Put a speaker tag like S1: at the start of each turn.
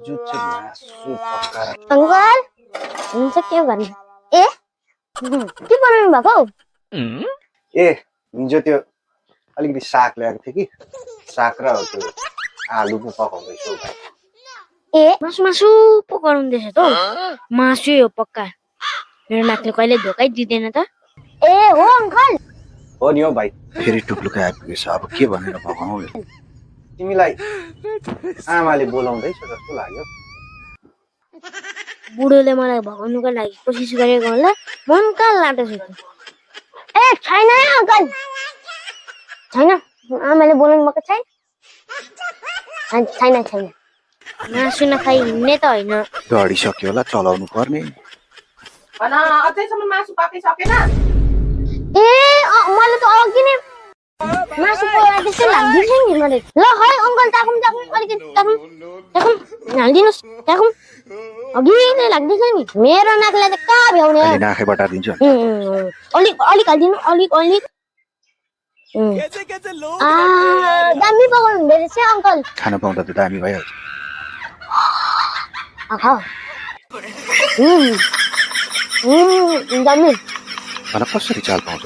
S1: हिजो चाहिँ मासु पकाएर
S2: अंकल हुन्छ के भन्नु ए के बनाउनु भएको हौ?
S1: ए हिजो त्यो अलिकति साग ल्याएको थिएँ कि साग र त्यो आलु पो पकाउँदैछु हौ भाइ।
S2: ए मासु पकाउनुहुँदैछ त हौ? मासु हो पक्का, मेरो नाकले कहिले धोकै दिँदैन त। ए हो अंकल,
S1: हो नि हौ भाइ। फेरि टुप्लुका आइपुगेछ, अब के भनेर पकाउँ? तिमीलाई आमाले बोलाउँदैछ जस्तो लाग्यो।
S2: बुढोले मलाई भगाउनुको लागि कोसिस गरेको होला, मन कहाँ लाटेछु त। ए छैन है अंकल, छैन, आमाले बोलाउनु भएको छैन। छैन छैन, मासु नखाइ हिँड्ने त होइन।
S1: डढिसक्यो होला, चलाउनु पर्ने।
S3: अझैसम्म मासु पाकिसकेन?
S2: ए मलाई त अघि नै मासु पकाएर त्यस्तै लाग्दैछ नि मलाई। ल है अंकल ताकुम अलिकति ताकुम हालिदिनुहोस्, ताकुम अघि नै लाग्दैछ नि। मेरो नाकलाई त कहाँ भ्याउने?
S1: नाकै बटारिदिन्छु।
S2: अलिक अलिक हालिदिनु, अलिक अलिक। दामी पकाउनु हुँदो रहेछ अंकल।
S1: खान पाउँदा त दामी भइहाल्छ। दामी। कसरी चाल पाउँछ?